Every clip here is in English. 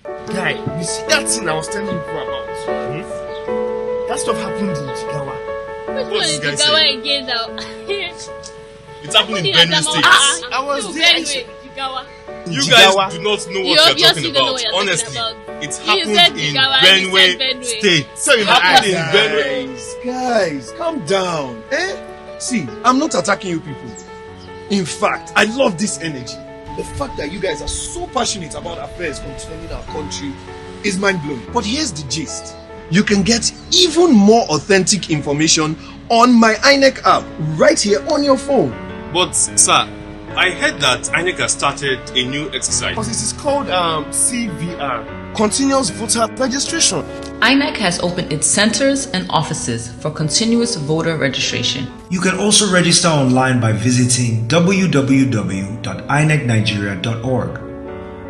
Guy, you see that thing I was telling you about? That stuff happened in Jigawa. What's this guy saying? Again now? It's happening in Benue State. I was there. Jigawa. You guys do not know what you're talking about. Honestly, it's happened in Benue State. So it happened in Benue. Guys, calm down. See, I'm not attacking you people. In fact, I love this energy. The fact that you guys are so passionate about affairs concerning our country is mind-blowing. But here's the gist. You can get even more authentic information on my INEC app right here on your phone. But, sir, I heard that INEC has started a new exercise. This is called CVR, Continuous Voter Registration. INEC has opened its centers and offices for continuous voter registration. You can also register online by visiting www.inecnigeria.org.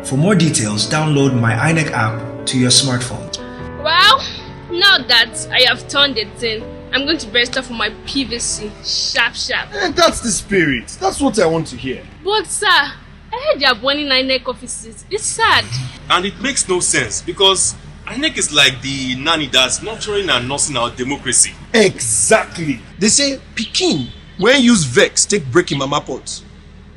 For more details, download my INEC app to your smartphone. Well, now that I have turned 18, I'm going to register for my PVC. Sharp. That's the spirit. That's what I want to hear. But sir, I heard they are burning INEC offices. It's sad. And it makes no sense because INEC is like the nanny that's nurturing and nursing our democracy. Exactly. They say, Pikin, when use vex, take breaking mama pot.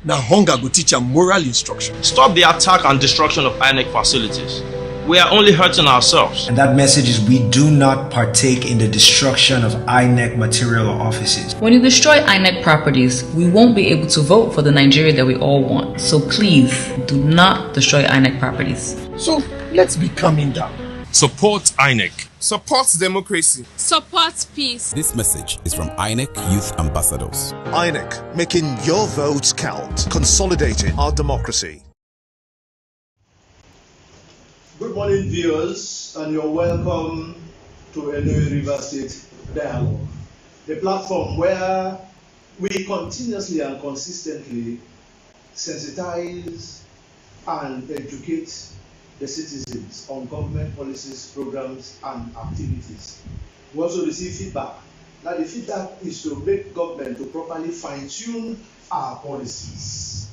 Now hunger go teach a moral instruction. Stop the attack and destruction of INEC facilities. We are only hurting ourselves. And that message is we do not partake in the destruction of INEC material or offices. When you destroy INEC properties, we won't be able to vote for the Nigeria that we all want. So please, do not destroy INEC properties. So, let's be calming down. Support INEC. Support democracy. Support peace. This message is from INEC Youth Ambassadors. INEC, making your votes count, consolidating our democracy. Good morning, viewers, and you're welcome to NOA River State Dialogue, the platform where we continuously and consistently sensitize and educate the citizens on government policies, programs, and activities. We also receive feedback. Now, the feedback is to make government to properly fine-tune our policies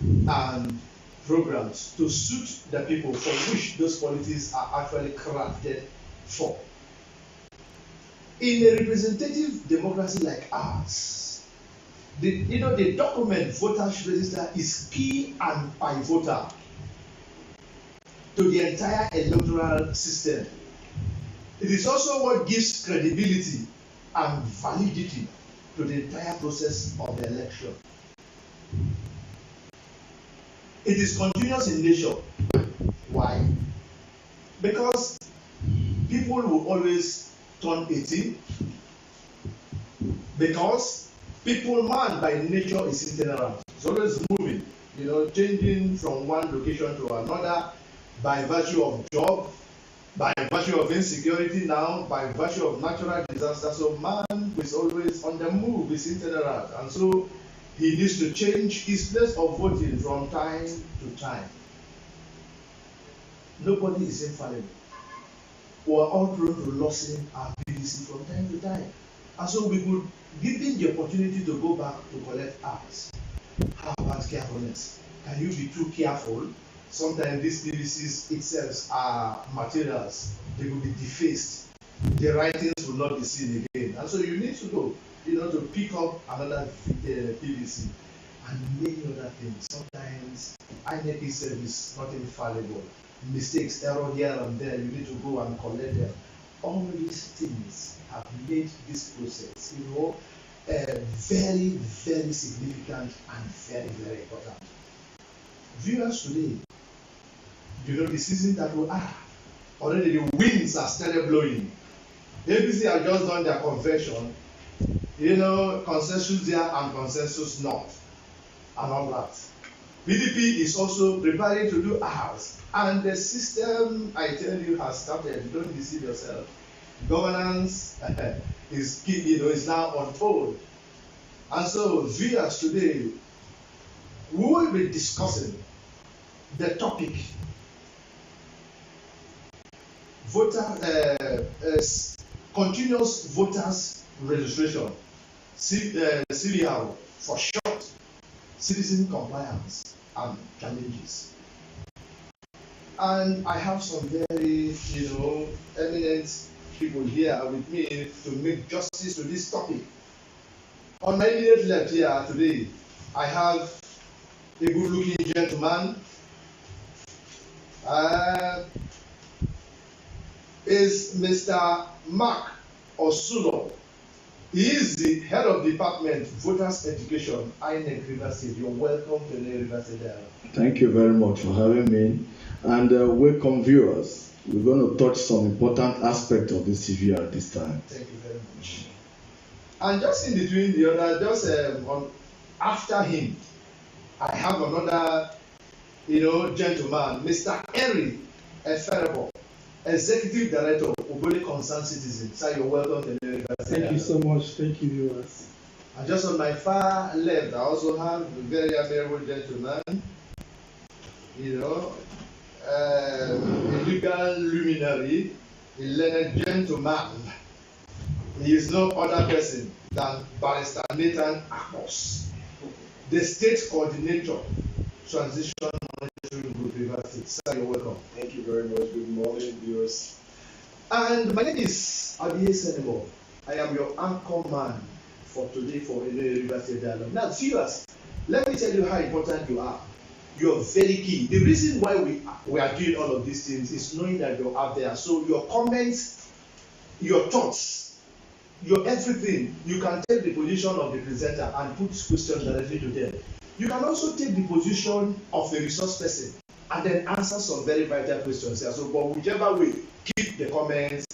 and programs to suit the people for which those policies are actually crafted for. In a representative democracy like ours, the document voters register is key and pivotal to the entire electoral system. It is also what gives credibility and validity to the entire process of the election. It is continuous in nature. Why? Because people will always turn 18. Because man by nature is itinerant. It's always moving, changing from one location to another by virtue of job, by virtue of insecurity now, by virtue of natural disaster. So man is always on the move, is itinerant. And so he needs to change his place of voting from time to time. Nobody is infallible. We are all prone to losing our PVC from time to time. And so we could give them the opportunity to go back to collect ours. How about carefulness? Can you be too careful? Sometimes these PVCs itself are materials. They will be defaced. The writings will not be seen again. And so you need to go, to pick up another PVC and many other things. Sometimes INEC itself is not infallible. Mistakes, error here and there, you need to go and collect them. All these things have made this process, very, very significant and very, very important. Viewers today, the season that we are, already the winds are started blowing. The APC have just done their convention, consensus there and consensus not, and all that. PDP is also preparing to do ours, and the system, I tell you, has started. Don't deceive yourself. Governance is now on hold, and so viewers today, we will be discussing the topic continuous voters registration, CVR for short, citizen compliance and challenges. And I have some very, eminent people here with me to make justice to this topic. On my immediate left here today, I have a good-looking gentleman. Is Mr. Mark OSULOR. He is the head of department Voters Education, INEC River State. You're welcome to the River State Dialogue. Thank you very much for having me. And welcome viewers. We're going to touch some important aspects of this TV at this time. Thank you very much. And just in between the other, after him, I have another, gentleman, Mr. EFEREBO, Executive Director of OBELLE Concerned Citizens. Sir, you're welcome to the University. Thank you so much. Thank you, viewers. And just on my far left, I also have a very admirable gentleman, a legal luminary, a learned gentleman. He is no other person than Barrister AKPORS, the State Coordinator, Transition Monitoring Group, River State. Sir, you're welcome. Thank you very much. Good morning, viewers. And my name is Senebo. I am your anchor man for today for River State Dialogue. Now, viewers, let me tell you how important you are. You're very key. The reason why we are doing all of these things is knowing that you're out there. So your comments, your thoughts, your everything, you can take the position of the presenter and put questions directly to them. You can also take the position of the resource person and then answer some very vital questions here. So, but whichever way, keep the comments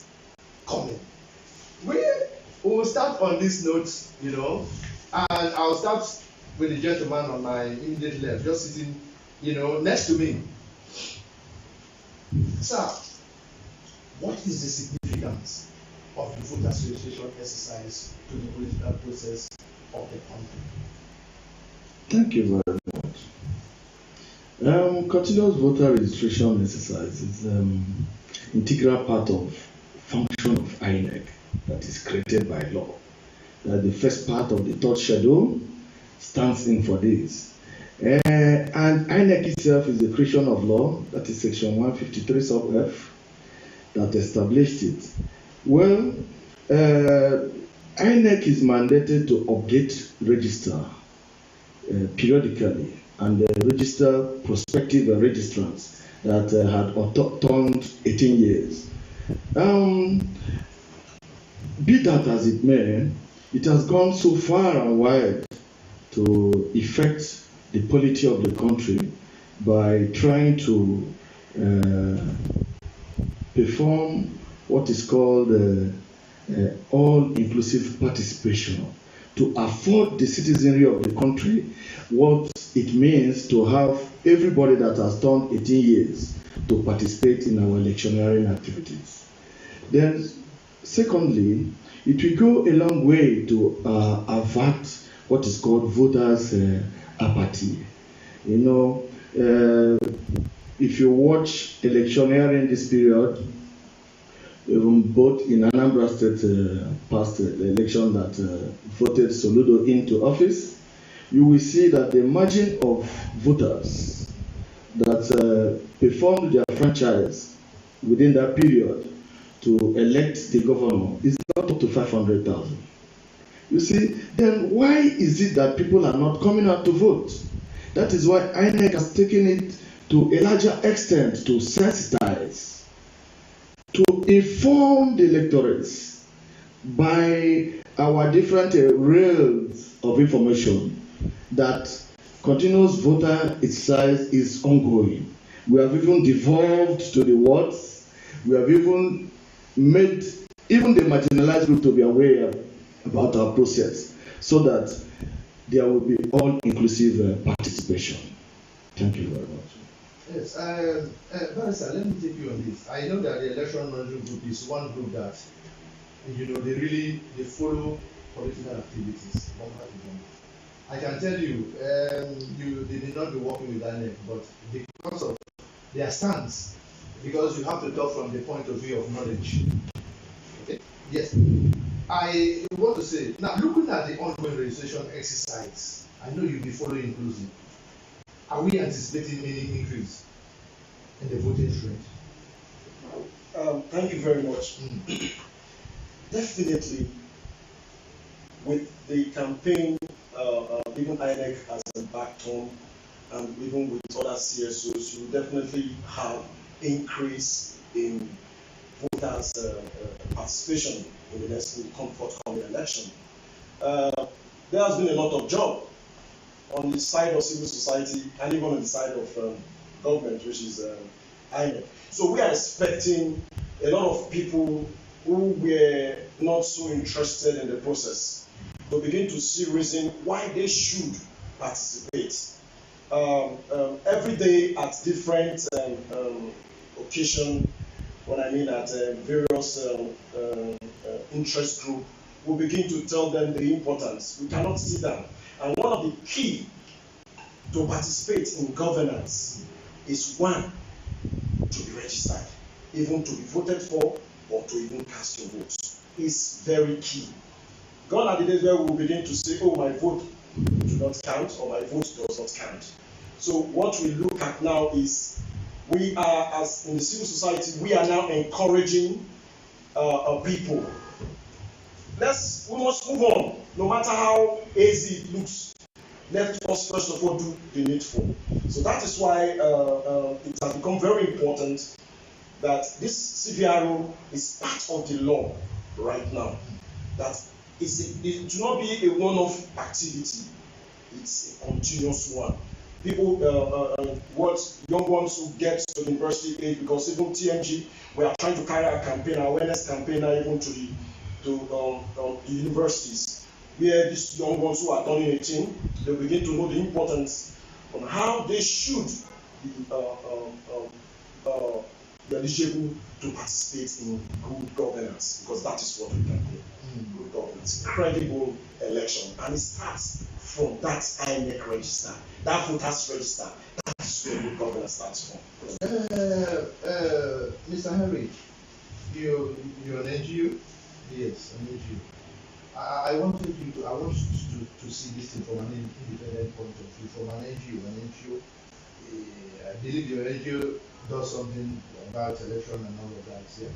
coming. We will start on this note, and I'll start with the gentleman on my immediate left, just sitting, next to me. Sir, what is the significance of the voters registration exercise to the political process of the country? Thank you very much. Continuous voter registration exercise is integral part of function of INEC that is created by law. The first part of the third schedule stands in for this. And INEC itself is the creation of law, that is section 153 sub F, that established it. Well, INEC is mandated to update register periodically and register prospective registrants that had turned 18 years. Be that as it may, it has gone so far and wide to affect the polity of the country by trying to perform what is called all-inclusive participation, to afford the citizenry of the country what it means to have everybody that has turned 18 years to participate in our electioneering activities. Then, secondly, it will go a long way to avert what is called voters' apathy. If you watch electioneering this period, both in Anambra State past election that voted Soludo into office, you will see that the margin of voters that performed their franchise within that period to elect the governor is not up to 500,000. You see, then why is it that people are not coming out to vote? That is why INEC has taken it to a larger extent to sensitize, to inform the electorates by our different rails of information that continuous voter exercise is ongoing. We have even devolved to the wards. We have even made even the marginalized group to be aware about our process so that there will be all-inclusive participation. Thank you very much. Yes, Barrister, let me take you on this. I know that the election monitoring group is one group that, they follow political activities. I can tell you, they may not be working with INEC, but because of their stance, because you have to talk from the point of view of knowledge. Okay? Yes. I want to say, now looking at the ongoing registration exercise, I know you'll be following inclusive. Are we anticipating any increase? in the voting trend? Thank you very much. Definitely, with the campaign, even INEC as a backbone, and even with other CSOs, you definitely have increase in voters' participation in the next forthcoming election. There has been a lot of job on the side of civil society and even on the side of government, which is INEC. So we are expecting a lot of people who were not so interested in the process to begin to see reason why they should participate. Every day at different occasions, what I mean at various interest groups, we begin to tell them the importance. We cannot sit down. And one of the key to participate in governance is one, to be registered, even to be voted for, or to even cast your votes. Is very key. Gone are the days where we will begin to say, oh, my vote does not count, or my vote does not count. So what we look at now is, we are, as in the civil society, we are now encouraging people. We must move on, no matter how easy it looks. Let us first of all do the needful. So that is why it has become very important that this CVRO is part of the law right now. That it should not be a one-off activity. It's a continuous one. People, what young ones who get to the university age, because even TMG, we are trying to carry a campaign, awareness campaign, even to the universities, where these young ones who are turning 18, they begin to know the importance on how they should be eligible to participate in good governance, because that is what we can do. Good governance, credible election, and it starts from that INEC register, that voters register. That's where good governance starts from. Mr. Henry, you're an NGO? Yes, an NGO. I want you to see this thing from an independent point of view, from an NGO. I believe your NGO does something about election and all of that. Yeah?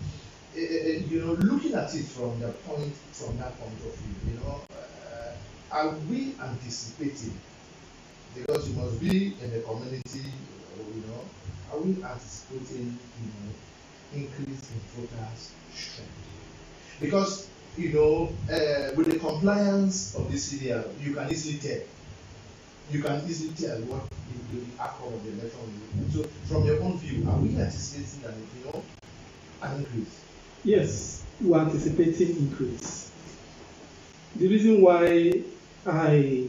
Looking at it from that point of view, are we anticipating, because you must be in the community, are we anticipating, increase in voters' strength? Because, with the compliance of the CDR, you can easily tell. What the outcome of the election will be. So, from your own view, are we anticipating an increase? Yes, we are anticipating increase. The reason why I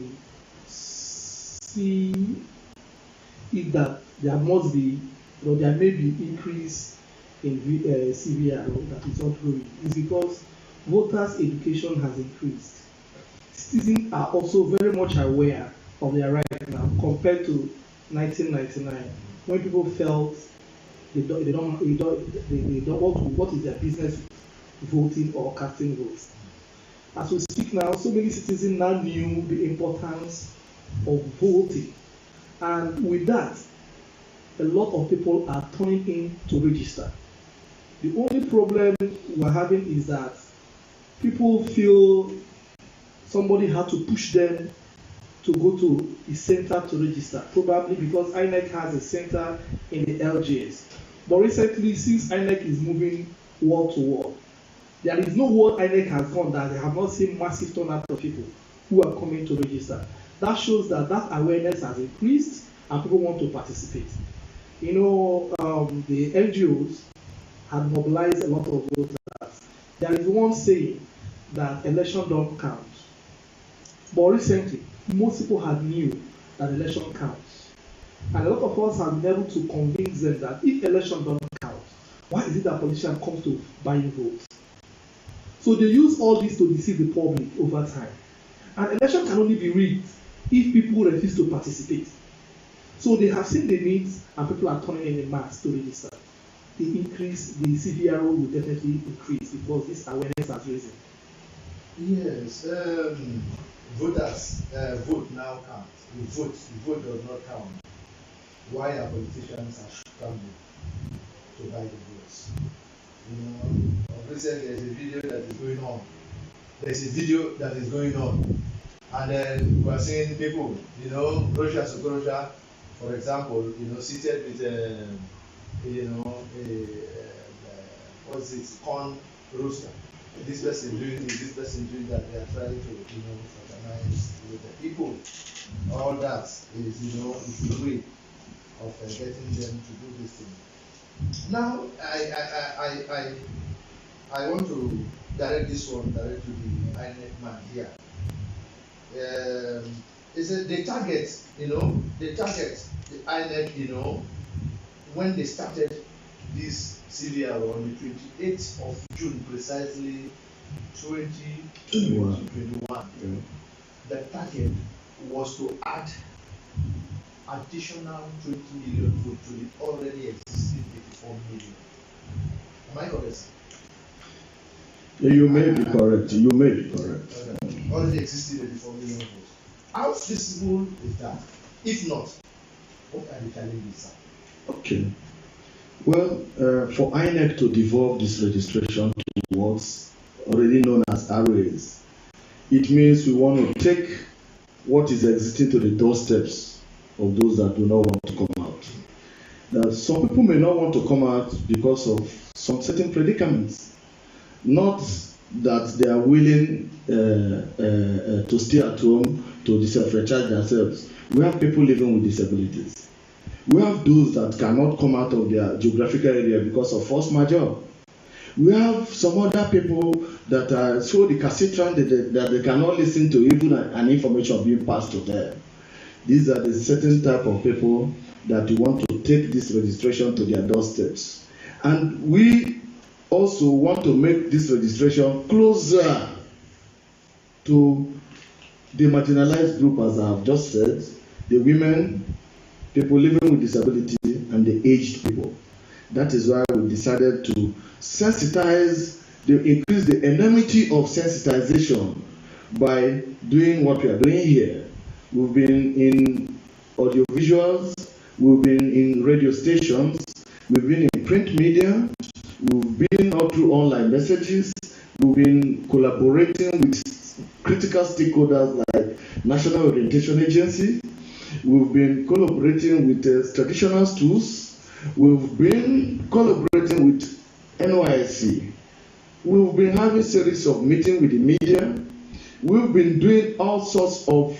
see is that there must be, or there may be increase in CVRO that is not growing, is because voters' education has increased. Citizens are also very much aware of their rights now compared to 1999, when people felt they don't what is their business voting or casting votes. As we speak now, so many citizens now knew the importance of voting, and with that, a lot of people are turning in to register. The only problem we're having is that people feel somebody had to push them to go to the center to register, probably because INEC has a center in the LGS. But recently, since INEC is moving ward to ward, there is no ward INEC has gone that they have not seen massive turnout of people who are coming to register. That shows that awareness has increased and people want to participate. The NGOs had mobilized a lot of voters. There is one saying that election don't count. But recently, most people had knew that election counts. And a lot of us have been able to convince them that if election don't count, why is it that politicians come to buying votes? So they use all this to deceive the public over time. And election can only be rigged if people refuse to participate. So they have seen the needs and people are turning in mass to register. The CVRO will definitely increase because this awareness has risen. Yes, voters vote now count. The vote does not count. Why are politicians are scrambling? to buy the votes. Recently there's a video that is going on. And then we are seeing people, Russia to Russia, for example, seated with, corn roaster. This person doing this person doing that. They are trying to, fraternize with the people. All that is, is a way of getting them to do this thing. Now, I want to direct this one direct to the INEC man here. The target, the INEC, when they started this CVR on the 28th of June, precisely 2021, the target was to add additional 20 million votes to the already existing 84 million. Am I correct? You may be correct. Already existing 84 million votes. How feasible is that? If not, what are the challenges, sir? Okay. Well, for INEC to devolve this registration to what's already known as ROAs, it means we want to take what is existing to the doorsteps of those that do not want to come out. Now, some people may not want to come out because of some certain predicaments. Not that they are willing to stay at home to disenfranchise themselves. We have people living with disabilities. We have those that cannot come out of their geographical area because of force majeure. We have some other people that are so recalcitrant that they cannot listen to even an information being passed to them. These are the certain type of people that we want to take this registration to their doorsteps. And we also want to make this registration closer to the marginalized group, as I have just said, the women, people living with disability, and the aged people. That is why we decided to increase the enormity of sensitization by doing what we are doing here. We've been in audiovisuals, we've been in radio stations, we've been in print media, we've been all through online messages, we've been collaborating with critical stakeholders like National Orientation Agency, we've been collaborating with traditional schools, we've been collaborating with NOA. We've been having a series of meetings with the media. We've been doing all sorts of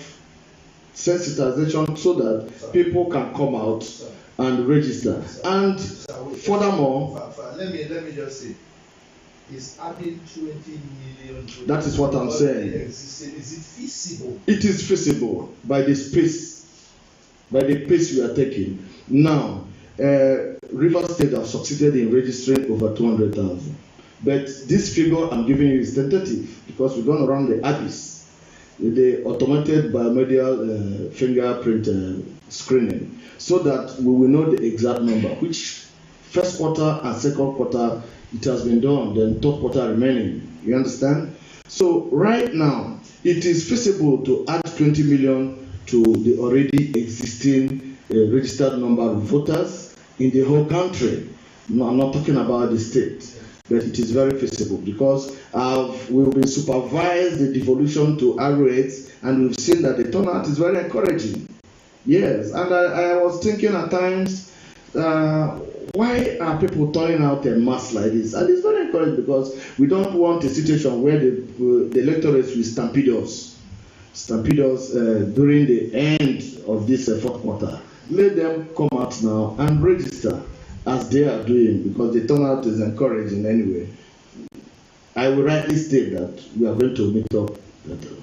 sensitization so that people can come out and register. And furthermore, let me just say, is adding 20 million. That is what I'm saying. Is it feasible? It is feasible by the pace we are taking. Now, Rivers State have succeeded in registering over 200,000. But this figure I'm giving you is tentative because we're going to run the abyss with the automated biomedical fingerprint screening so that we will know the exact number, which first quarter and second quarter it has been done, then third quarter remaining. You understand? So right now, it is feasible to add 20 million to the already existing registered number of voters in the whole country. No, I'm not talking about the state, but it is very feasible because we've been supervised the devolution to ROAs and we've seen that the turnout is very encouraging. Yes, and I was thinking at times, why are people turning out en masse like this? And it's very encouraging because we don't want a situation where the electorates will stampede us during the end of this fourth quarter. Let them come out now and register as they are doing because the turnout is encouraging anyway. I will rightly state that we are going to meet up.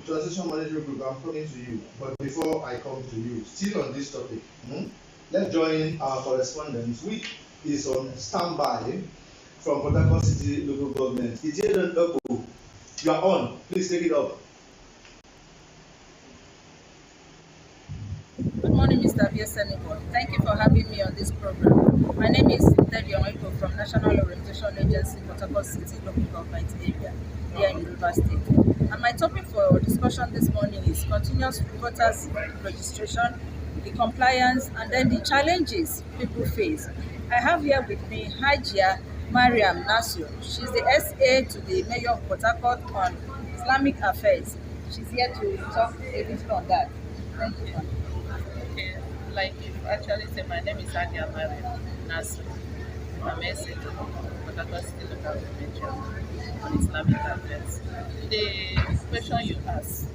Transition Management Group, I'm coming to you. But before I come to you, still on this topic, let's join our correspondent, which is on standby from Port Harcourt City Local Government. Etienne Oko, you are on. Please take it up. Good morning, Mr. Senegal. Thank you for having me on this program. My name is Etienne Oko from National Orientation Agency, Port Harcourt City Local Government area here in Rivers State. And my topic for discussion this morning is continuous voters registration, the compliance, and then the challenges people face I have here with me Hajia Mariam Nasio. She's the SA to the Mayor of Port Harcourt on Islamic Affairs. She's here to talk a little on that. Thank you. Okay, like you actually say, my name is Hajia Mariam Nasio. I'm SA to Port Harcourt City Local Government on Islamic Affairs. The question you asked,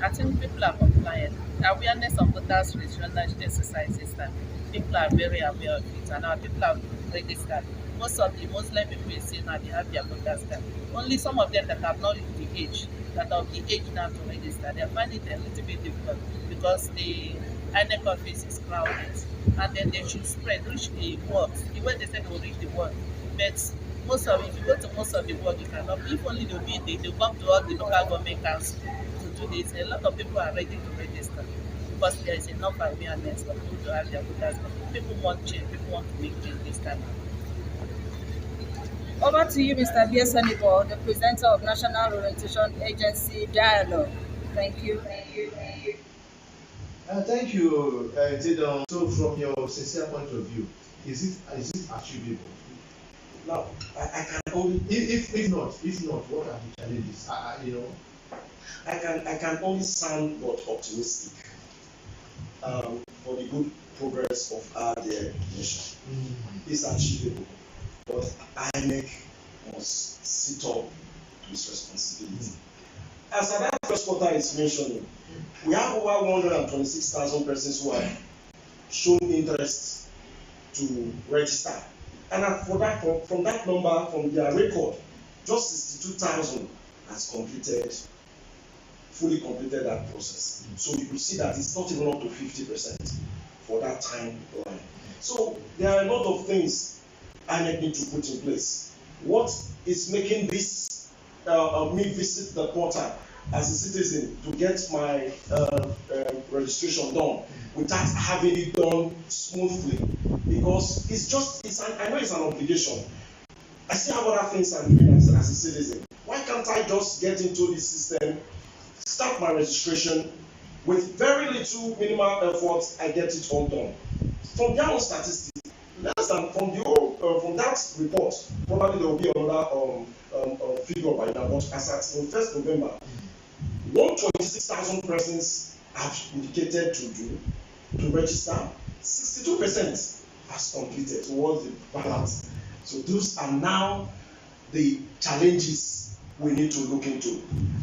I think people are compliant. Awareness of voters registration exercises that people are very aware of it, and our people are registered. Most of the Muslim people you see now, they have their voters card. Only some of them that have not reached the age, that are of the age now to register, they find it a little bit difficult because the INEC office is crowded, and then they should reach the world. The way they said they will reach the world, but most of, if you go to most of the world, you cannot. If only they'll come to all the local government council to do this. A lot of people are ready to register because there is enough awareness for people to have their voters. People want change. People want to make change this time. Over to you, Mr. Biesanibor, the presenter of National Orientation Agency Dialogue. Thank you. Thank you, Zidon. So, from your sincere point of view, is it achievable? Now, I can only, if not, what are the challenges? I can only sound but optimistic for the good progress of our nation. It's achievable, but INEC must sit up to its responsibility. As that first quarter is mentioning, we have over 126,000 persons who have shown interest to register. And from that number, from their record, just 62,000 has fully completed that process. So you will see that it's not even up to 50% for that time line. So there are a lot of things I need to put in place. What is making this me visit the portal as a citizen to get my registration done without having it done smoothly? Because I know it's an obligation. I still have other things I'm doing as a citizen. Why can't I just get into this system, start my registration, with very little minimal effort, I get it all done? From their own statistics, less than from that report, probably there will be another figure by now, but as at 1st November, 126,000 persons have indicated to register. 62% has completed towards the balance. So those are now the challenges we need to look into.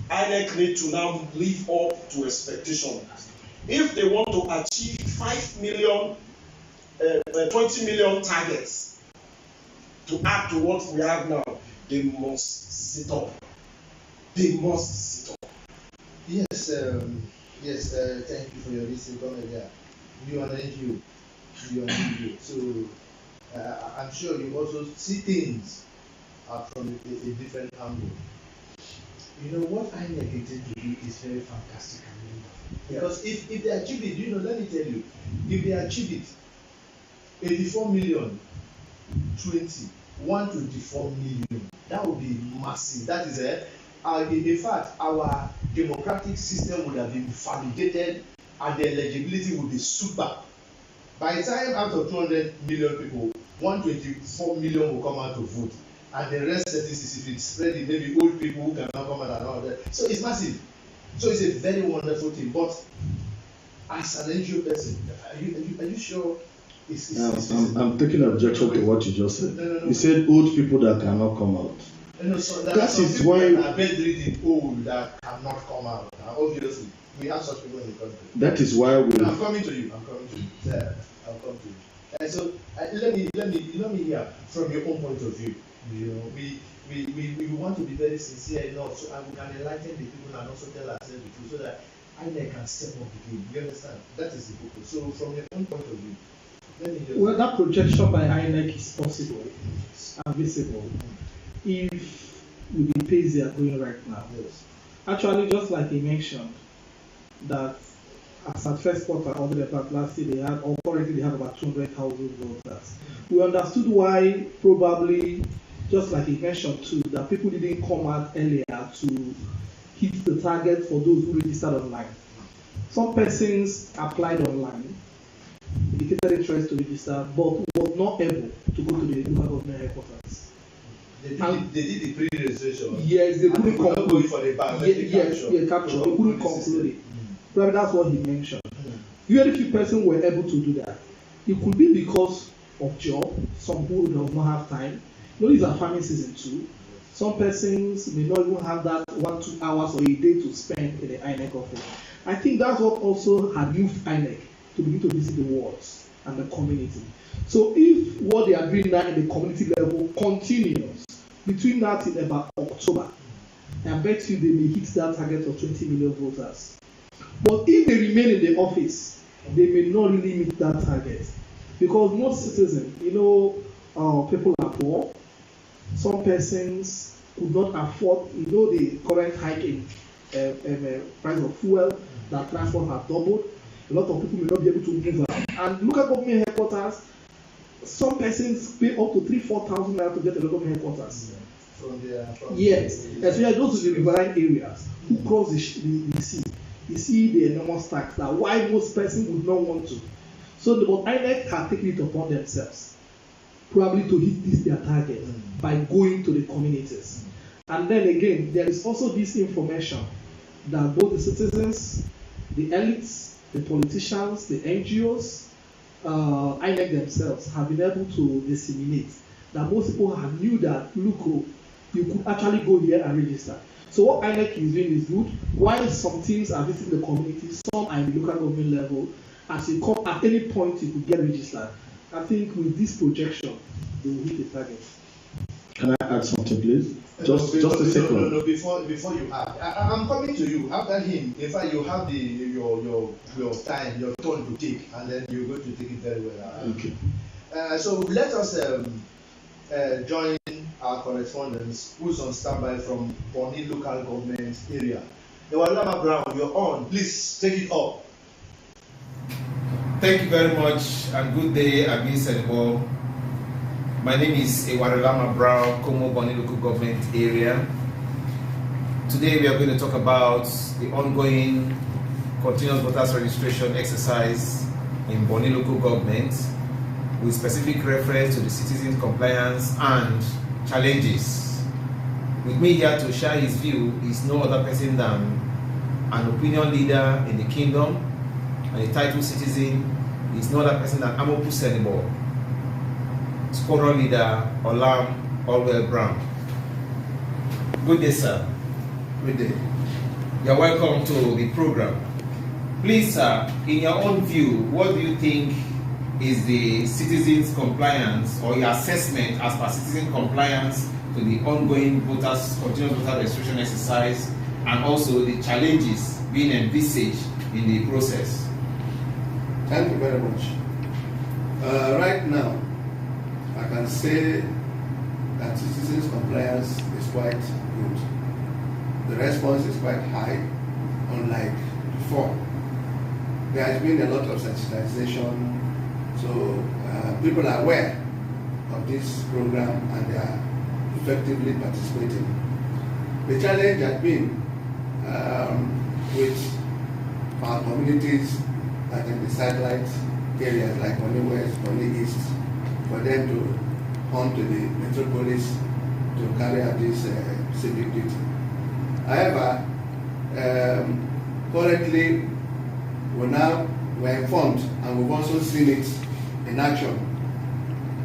INEC need to now live up to expectation. If they want to achieve 5 million, 20 million targets to add to what we have now, they must sit up. They must sit up. Yes, thank you for your listening comment there. You are an NGO. So I'm sure you also see things from a different angle. You know what INEC intend to do is very fantastic and wonderful. Because if they achieve it, let me tell you, if they achieve it, 84 million, 124 million, that would be massive. That is in fact, our democratic system would have been validated and the eligibility would be super. By the time out of 200 million people, 124 million will come out to vote. And the rest statistics, if it's spread, it may be old people who cannot come out and all that. So it's massive. So it's a very wonderful thing. But as an NGO person, are you sure? I'm taking objection to what you just said. No. You said old people that cannot come out. No, so that is why are bedridden old that cannot come out. Obviously, we have such people in the country. That is why we. I'm coming to you. Yeah, I'll come to you. And so let me hear from your own point of view. We want to be very sincere enough so we can enlighten the people and also tell ourselves the truth so that INEC can step up the game. You understand? That is the purpose. So from your own point of view, let me just. Well, that projection by INEC is possible and visible if with the pace they are going right now. Yes. Actually, just like he mentioned, that as at first quarter of the last year, they had, or currently they have about 200,000 voters. We understood why, probably, just like he mentioned too, that people didn't come out earlier to hit the target for those who registered online. Some persons applied online, indicated registered interest to register, but was not able to go to the local government headquarters. They did the pre-registration. Yes, they couldn't conclude. For the bank, capture. They couldn't conclude it. Probably that's what he mentioned. Very few persons were able to do that. It could be because of job. Some who does not have time. You know, these are farming season too. Some persons may not even have that 1-2 hours or a day to spend in the INEC office. I think that's what also had moved INEC to begin to visit the wards and the community. So if what they are doing now in the community level continues between that in about October, I bet you they may hit that target of 20 million voters. But if they remain in the office, they may not really meet that target. Because most citizens, people are poor. Some persons could not afford, the current hike in price of fuel, that transport have doubled. A lot of people may not be able to move out. And local government headquarters, some persons pay up to 3,000-4,000 naira to get to the government headquarters. Yes, especially those in the riverine areas who cross the sea. You see the enormous tax that why most persons would not want to. So the INEC have taken it upon themselves, probably to hit their target by going to the communities. And then again, there is also this information that both the citizens, the elites, the politicians, the NGOs, INEC themselves have been able to disseminate. That most people have knew that, look, you could actually go here and register. So what INEC is doing is good. While some teams are visiting the community, some are in the local government level. As you come, at any point you could get registered. I think with this projection, they will hit the target. Can I add something, please? Just a second. No, before you add, I'm coming to you. After him, in fact, you have your time, your turn to take, and then you're going to take it very well. Okay. So let us join our correspondents who's on standby from Bonny local government area. Ewalama Brown, you're on. Please take it up. Thank you very much, and good day, EFEREBO. My name is Ewalama Brown, Como Bonny local government area. Today we are going to talk about the ongoing continuous voters registration exercise in Bonny local government, with specific reference to the citizen compliance and challenges. With me here to share his view is no other person than an opinion leader in the kingdom, and a titled citizen is no other person than Amopu Senebo, squadron leader Olam Orwell Brown. Good day, sir. Good day. You're welcome to the program. Please, sir, in your own view, what do you think is the citizens' compliance or your assessment as per citizen compliance to the ongoing continuous voter registration exercise, and also the challenges being envisaged in the process? Thank you very much. Right now, I can say that citizens' compliance is quite good. The response is quite high, unlike before. There has been a lot of sensitization, so people are aware of this program and they are effectively participating. The challenge has been with our communities that in the satellite areas like Bonny West, Bonny East, for them to come to the metropolis to carry out this civic duty. However, currently we're informed, and we've also seen it in action,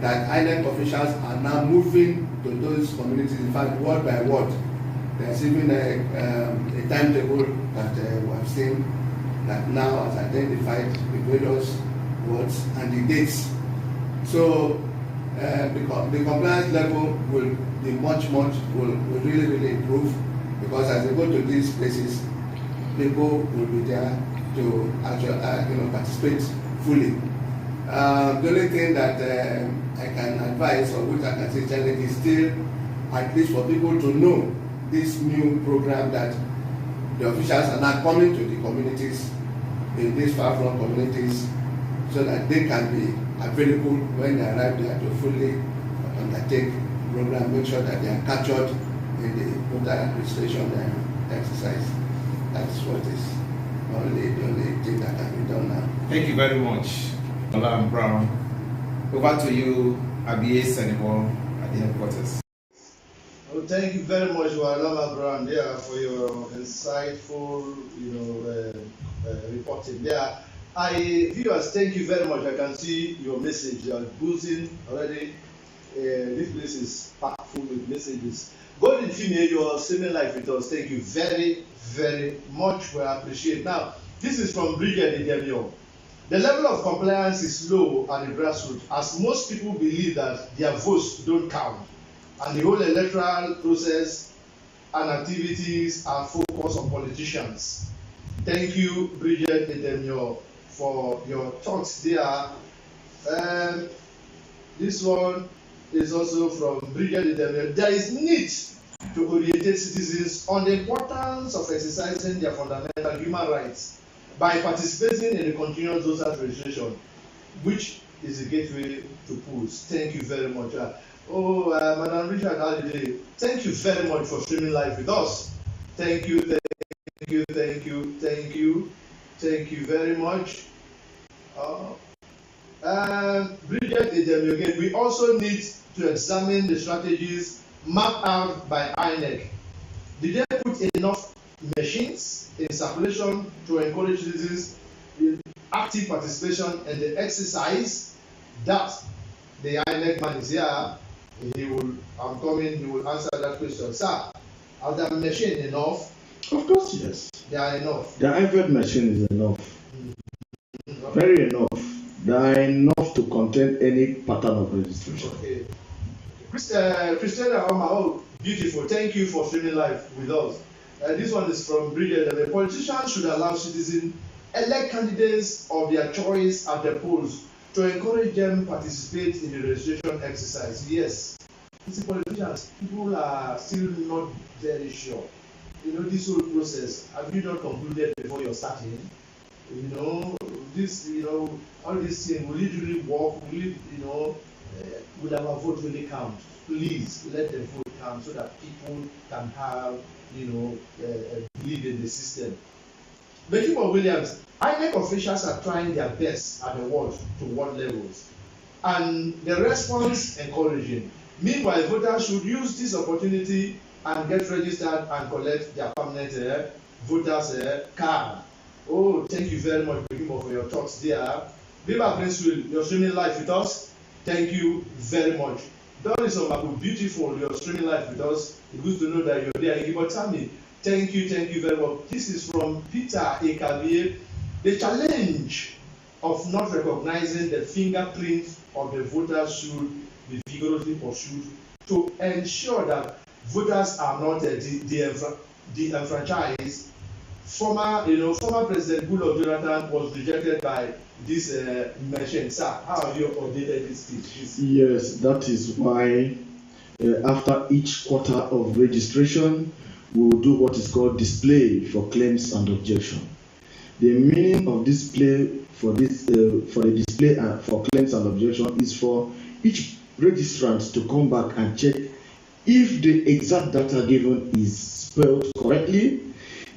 that INEC officials are now moving to those communities, in fact, word by word. There's even a timetable that we have seen that now has identified the various words and the dates. So the compliance level will be will really improve, because as they go to these places, people will be there to actually participate fully. The only thing that I can advise, or which I can say challenge, is still at least for people to know this new program, that the officials are now coming to the communities, in these far-flung communities, so that they can be available when they arrive there to fully undertake the program, make sure that they are captured in the voter registration exercise. That's what is the only thing that can be done now. Thank you very much. Alan Brown. Over to you, ABA Senegal at the headquarters. Well, thank you very much, Walama Brown, for your insightful, reporting. Viewers, thank you very much. I can see your message. You are boozing already. This place is packed full with messages. Golden female, you are streaming live with us. Thank you very, very much. We appreciate. Now, this is from Bridget Idemio. The level of compliance is low at the grassroots, as most people believe that their votes don't count, and the whole electoral process and activities are focused on politicians. Thank you, Bridget Idemio, for your thoughts there. This one is also from Bridget Idemio. There is need to orientate citizens on the importance of exercising their fundamental human rights by participating in the continuous voters registration, which is a gateway to polls. Thank you very much. Madam Richard Holiday, thank you very much for streaming live with us. Thank you, thank you, thank you, thank you, thank you very much. Bridget Idemio again, we also need to examine the strategies mapped out by INEC. Did they put enough machines in circulation to encourage citizens in active participation in the exercise? That the INEC man is here. He will answer that question. Sir, are the machine enough? Of course, yes. They are enough. The IVET machine is enough. Very enough. They are enough to contain any pattern of registration. Okay. Christina Oma, beautiful. Thank you for streaming live with us. This one is from Bridget. The politicians should allow citizens elect candidates of their choice at the polls to encourage them to participate in the registration exercise. Yes, it's politicians. People are still not very sure. This whole process, have you not concluded before you're starting? All these things, will it really work? Will our vote really count? Please let the vote count so that people can have, believe in the system. Bekimo Williams, INEC officials are trying their best at the ward to ward levels, and the response encouraging. Meanwhile, voters should use this opportunity and get registered and collect their permanent voters card. Oh, thank you very much, Bekimo, for your thoughts there. Biba Princewill, you're streaming live with us. Thank you very much. Doris Omaku, beautiful, you're streaming live with us. It's good to know that you're there. But tell me, thank you very much. This is from Peter AKPORS. The challenge of not recognizing the fingerprint of the voters should be vigorously pursued to ensure that voters are not disenfranchised. Former President Goodluck Jonathan was rejected by this machine. Sir, how have you updated this case? Yes, that is why after each quarter of registration, we will do what is called display for claims and objection. The meaning of display for the display for claims and objection is for each registrant to come back and check if the exact data given is spelled correctly,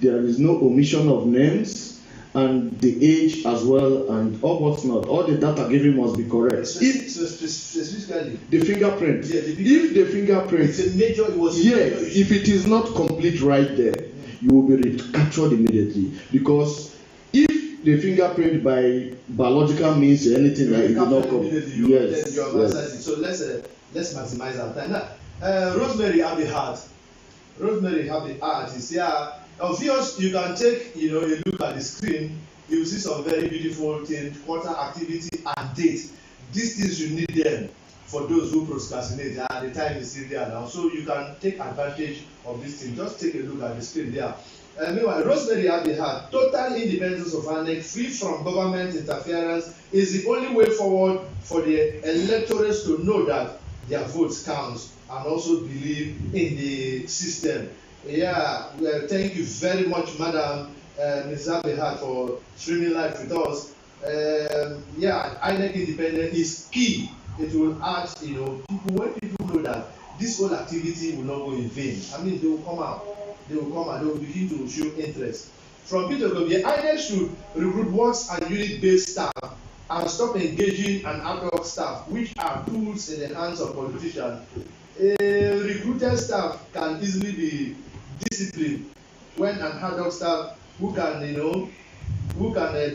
there is no omission of names, and the age as well, and all what's not. All the data given must be correct. Specifically, the fingerprint. Yeah, if the fingerprint, if it is not complete right there, you will be captured immediately. Because if the fingerprint by biological means or anything like it did not come, yes. So let's maximize our time. Now, Rosemary Abihad. Rosemary Abihad is here. Obvious, you can take a look at the screen. You will see some very beautiful things, quarter activity and date. These things you need them for those who procrastinate. The time is still there now, so you can take advantage of this thing. Just take a look at the screen there. Meanwhile, Rosemary Abihad, total independence of INEC, free from government interference, is the only way forward for the electors to know that their votes count and also believe in the system. Yeah, well, thank you very much, Madam Ms. Abihad, for streaming live with us. INEC independence is key. It will add, when people know that this whole activity will not go in vain. I mean, they will come out. They will begin to show interest. From Peter Gobie, INEC should recruit works and unit-based staff and stop engaging an ad hoc staff, which are tools in the hands of politicians. A recruited staff can easily be disciplined when an ad hoc staff who can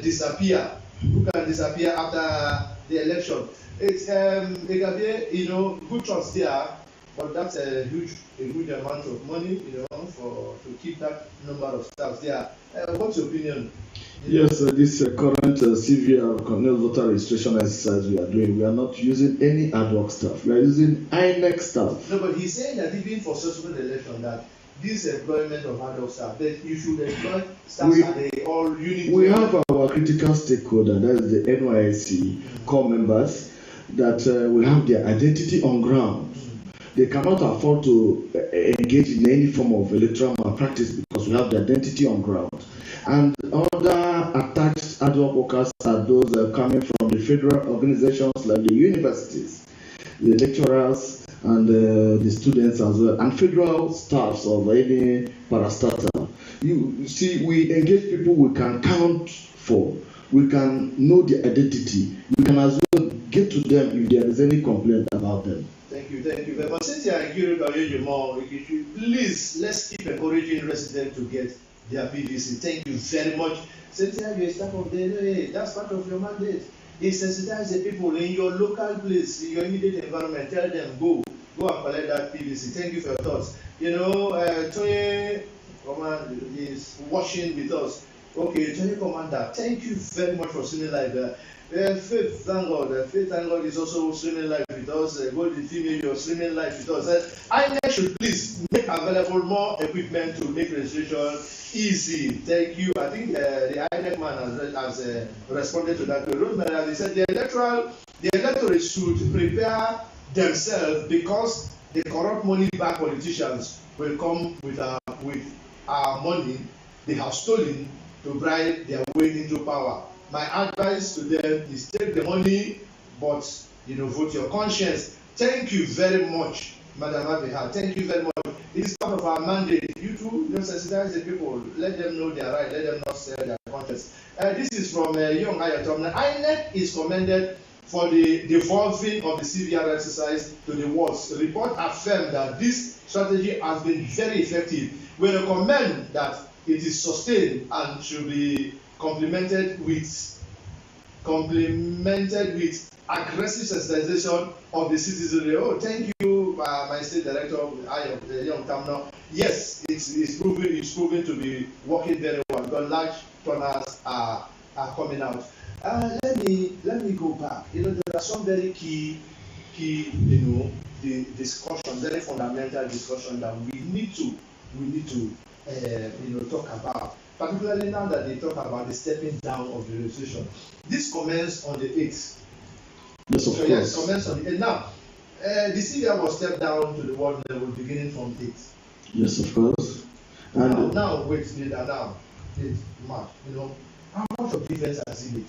disappear after the election. It can be good trust there, but that's a huge amount of money to keep that number of staff there. What's your opinion? Yes, this current CVR communal voter registration exercise we are doing, we are not using any ad hoc staff. We are using INEC staff. No, but he's saying that even for subsequent election, that this employment of ad hoc staff, that you should employ staff that they all unit. We have our critical stakeholder, that is the NYSC core members, that will have their identity on ground. They cannot afford to engage in any form of electoral malpractice because we have the identity on ground. And other attached ad hoc workers are those coming from the federal organizations like the universities, the lecturers, and the students as well, and federal staffs of any parastatal. You see, we engage people we can count for, we can know their identity, we can as well get to them if there is any complaint about them. Thank you. But since you are please, let's keep encouraging residents to get their PVC. Thank you very much. Since you are a staff of the NOA, that's part of your mandate. Sensitize the people in your local place, in your immediate environment. Tell them, go and collect that PVC. Thank you for your thoughts. Tony Command is watching with us. Okay, Tony Commander, thank you very much for streaming live. Faith, thank God. Faith, thank God, is also streaming live with us. Golden Female, you're streaming live with us. INEC should please make available more equipment to make registration easy. Thank you. I think the INEC man has responded to that. Rosemary, he said the electorate should prepare themselves because the corrupt money-back politicians will come with our money they have stolen to bribe their way into power. My advice to them is take the money, but vote your conscience. Thank you very much, Madam Abiha. Thank you very much. It is part of our mandate. You too, sensitize the people. Let them know their right. Let them not sell their conscience. This is from Young Ayatom. INEC is commended for the devolving of the CVR exercise to the wards. The report affirmed that this strategy has been very effective. We recommend that it is sustained and should be complemented with aggressive sensitization of the citizenry. Oh, thank you, my state director, Young Tamno. Yes, it's proven to be working very well. Because large turners are coming out. Let me go back. There are some very key, the discussion, very fundamental discussion that we need to talk about. Particularly now that they talk about the stepping down of the registration. This commenced on the 8th. Yes, of course. Yes, commenced on the 8th. Now, the CVR was stepped down to the world level beginning from 8th. Yes, of course. And now, now, 8th March. How much of difference has it made?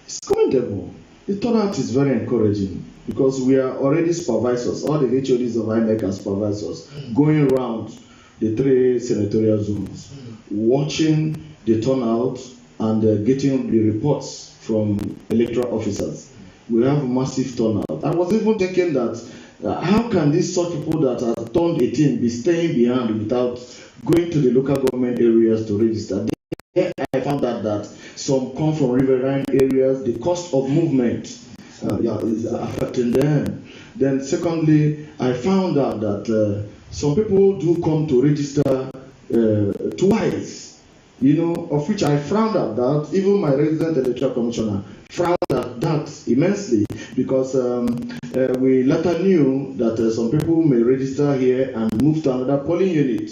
It's commendable. The turnout is very encouraging because we are already supervisors. All the HODs of INEC are supervisors going around the 3 senatorial zones, watching the turnout and getting the reports from electoral officers. We have a massive turnout. I was even thinking that how can these such people that have turned 18 be staying behind without going to the local government areas to register? Then I found out that some come from riverine areas. The cost of movement is affecting them. Then secondly, I found out that some people do come to register twice, of which I frowned at that. Even my resident electoral commissioner frowned at that immensely because we later knew that some people may register here and move to another polling unit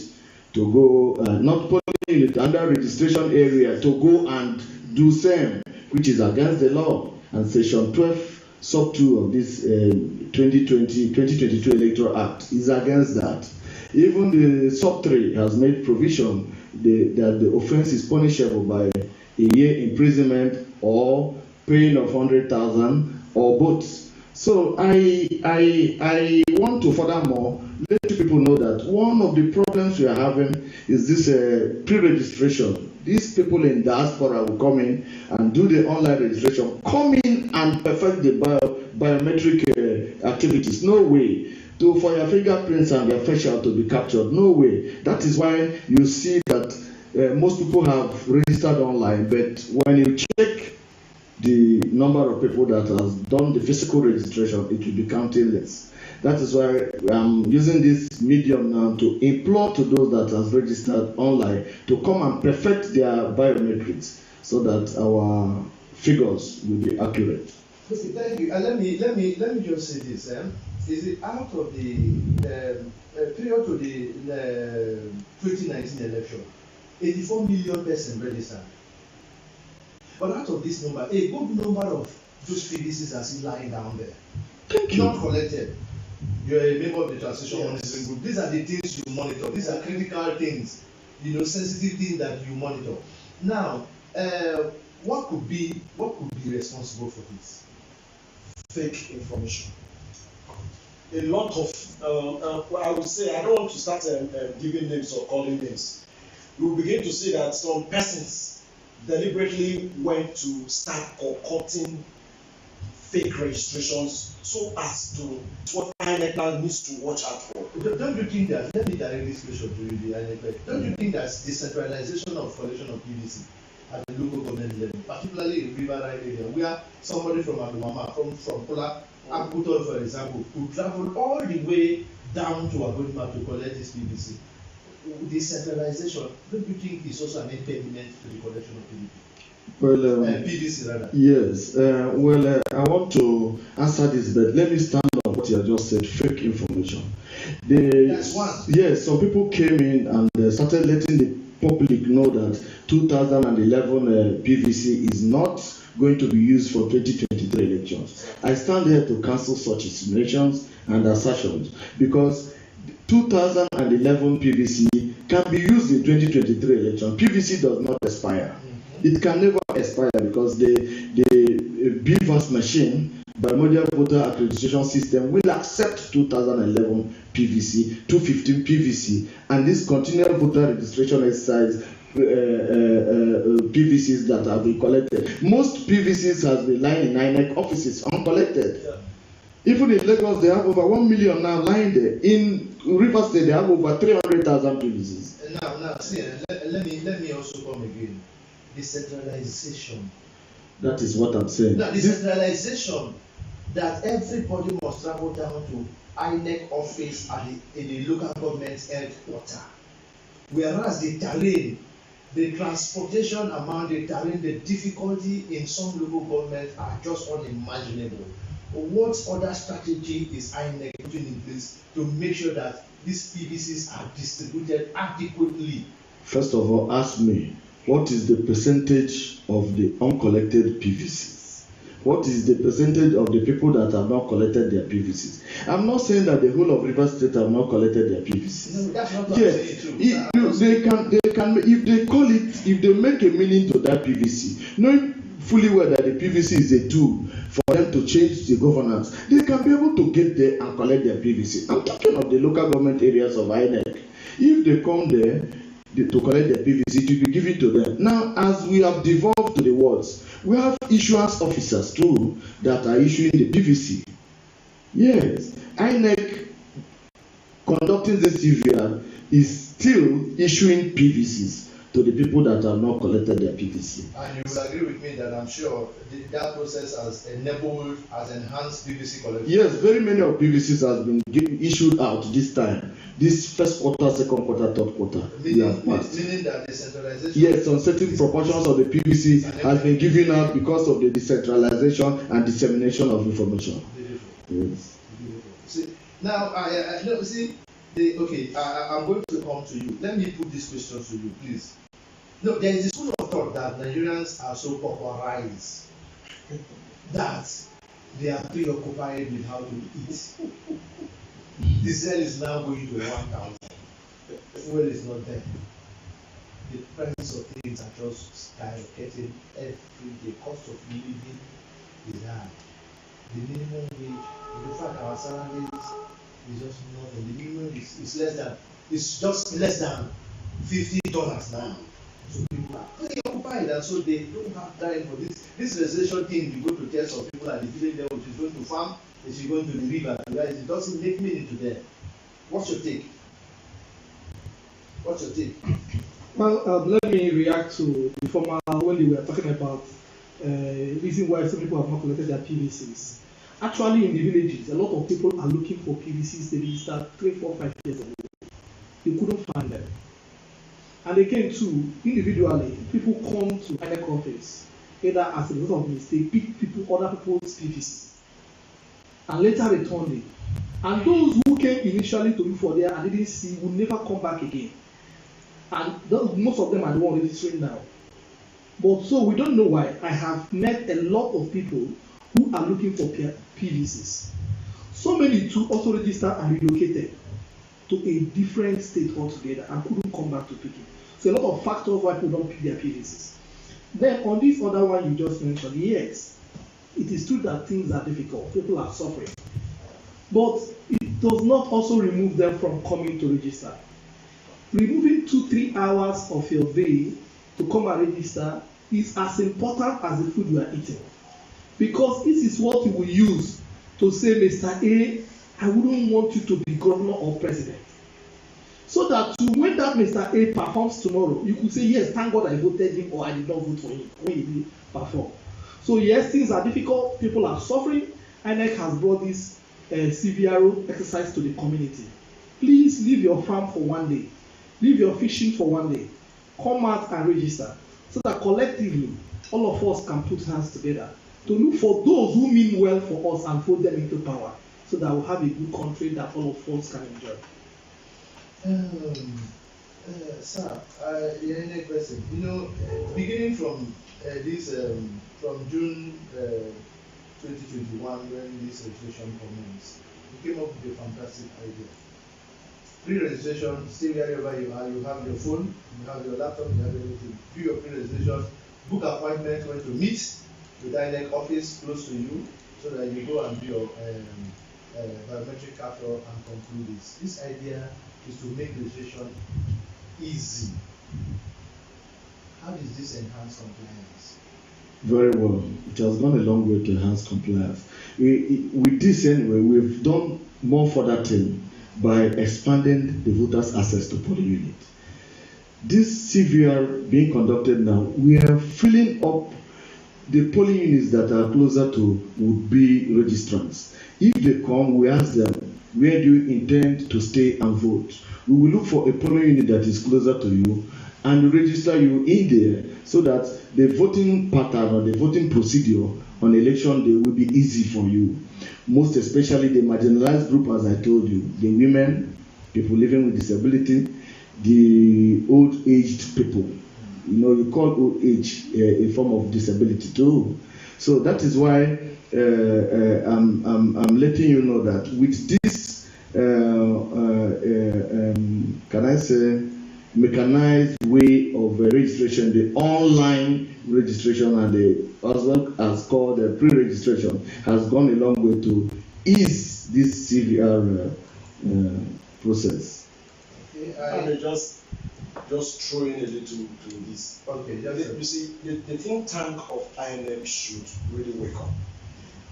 to go, not polling unit, under registration area to go and do same, which is against the law. And section 12 sub 2 of this 2022 Electoral Act is against that. Even the sub 3 has made provision that the offense is punishable by a year imprisonment or paying of 100,000 or both. So I want to furthermore let people know that one of the problems we are having is this pre-registration. these people in diaspora will come in and do the online registration, come in and perfect the biometric activities. No way. For your fingerprints and your facial to be captured. No way. That is why you see that most people have registered online, but when you check the number of people that has done the physical registration, it will be counting less. That is why I'm using this medium now to implore to those that have registered online to come and perfect their biometrics so that our figures will be accurate. Okay, thank you. Let me just say this. Is it out of the period to the 2019 election, 84 million persons registered. But out of this number, a good number of those PVCs are still lying down there. Thank you. Not collected. You're a member of the transition monitoring group. These are the things you monitor. These are critical things, sensitive things that you monitor. Now, what could be responsible for this? Fake information. A lot of, I would say, I don't want to start giving names or calling names. You will begin to see that some persons deliberately went to start concocting fake registrations so as to what INEC needs to watch out for. Don't you think that, let me direct this question to you, the INEC, don't you think that decentralization of collection of PVC at the local government level, particularly in Riverine area, where somebody from Adumama, from Pola, Akpotor, for example, could travel all the way down to Agodima to collect this PVC? Decentralization, don't you think is also an impediment to the collection of PVC? Well, PVC rather. Yes. I want to answer this, but let me stand on what you have just said. Fake information. That's one. Yes, some people came in and started letting the public know that 2011 PVC is not going to be used for 2023 elections. I stand here to cancel such insinuations and assertions because 2011 PVC can be used in 2023 election. PVC does not expire. It can never expire because the BVAS machine, Biometric Voter Accreditation System, will accept 2011 PVC, 2015 PVC, and this continual voter registration exercise PVCs that have been collected. Most PVCs has been lying in INEC offices uncollected. Yeah. Even in Lagos, they have over 1 million now lying there. In River State, they have over 300,000 PVCs. Now, see, let me also come again. Decentralization. That is what I'm saying. Now, decentralization that everybody must travel down to INEC office in the local government headquarters. Whereas the terrain, the transportation amount, the terrain, the difficulty in some local governments are just unimaginable. What other strategy is INEC putting in place to make sure that these PVCs are distributed adequately? First of all, ask me, what is the percentage of the uncollected PVCs? What is the percentage of the people that have not collected their PVCs? I'm not saying that the whole of River State have not collected their PVCs. No, that's not what I'm saying too. They can, if they call it, if they make a meaning to that PVC, knowing fully well that the PVC is a tool for them to change the governance, they can be able to get there and collect their PVC. I'm talking of the local government areas of INEC. If they come there to collect their PVC, it will be given to them. Now, as we have devolved to the wards, we have issuance officers too that are issuing the PVC. Yes, INEC conducting the CVR is still issuing PVCs to the people that have not collected their PVC. And you will agree with me that I'm sure that process has enabled, has enhanced PVC collection. Yes, very many of PVCs has been issued out this time. This first quarter, second quarter, third quarter. Meaning that decentralization. Yes, some certain proportions of the PVC has been given out because of the decentralization and dissemination of information. Yes. See, now, I'm going to come to you. Let me put this question to you, please. No, there is a school of thought that Nigerians are so popularized that they are preoccupied with how to eat. The cell is now going to 1,000. Fuel is not there. The price of things are just skyrocketing every day. Cost of living is high. The minimum wage, the fact our salaries is just nothing. The minimum is just less than $50 now. So people people are. They occupied, and so they don't have time for this. This registration thing, you go to tell some people and they feeling them, she's going to farm, and she's going to the river. Guys, it doesn't make meaning to them. What's your take? What's your take? Well, let me react to the former when they were talking about reason why some people have not collected their PVCs. Actually, in the villages, a lot of people are looking for PVCs they registered 3, 4, 5 years ago. You couldn't find them. And again, too, individually, people come to INEC office either as a result of mistake, pick people, other people's PVCs, and later return it. And those who came initially to look for there and didn't see will never come back again. And most of them are the ones registering now. But so we don't know why. I have met a lot of people who are looking for PVCs. So many too also registered and relocated to a different state altogether and couldn't come back to pick it. So a lot of factors why people don't pick their PVCs. Then on this other one you just mentioned, yes, it is true that things are difficult. People are suffering. But it does not also remove them from coming to register. Removing 2-3 hours of your day to come and register is as important as the food you are eating. Because this is what you will use to say, Mr. A, I wouldn't want you to be governor or president. So that when that Mr. A performs tomorrow, you could say, yes, thank God I voted him or I did not vote for him when he did perform. So yes, things are difficult, people are suffering. INEC has brought this CVRO exercise to the community. Please leave your farm for one day. Leave your fishing for one day. Come out and register so that collectively all of us can put hands together to look for those who mean well for us and put them into power so that we'll have a good country that all of us can enjoy. Sir, any question? You know, beginning from from June 2021, when this registration commenced, we came up with a fantastic idea. Pre-registration, stay wherever you are, you have your phone, you have your laptop, you have everything. Do your pre-registration, book appointment when to meet with the INEC office close to you, so that you go and do your biometric capture and conclude this. This idea is to make registration easy. How does this enhance compliance? Very well. It has gone a long way to enhance compliance. With this anyway, we've done more for that thing by expanding the voters' access to polling unit. This CVR being conducted now, we are filling up the polling units that are closer to would-be registrants. If they come, we ask them, where do you intend to stay and vote? We will look for a polling unit that is closer to you and register you in there so that the voting pattern or the voting procedure on election day will be easy for you. Most especially the marginalized group, as I told you, the women, people living with disability, the old-aged people. You know, you call old age a form of disability too. So that is why I'm letting you know that with this, can I say, mechanized way of registration, the online registration and the as well as called the pre-registration has gone a long way to ease this CVR process. Okay, I just throw in a little to this. Okay, you see, the think tank of INEC should really wake up.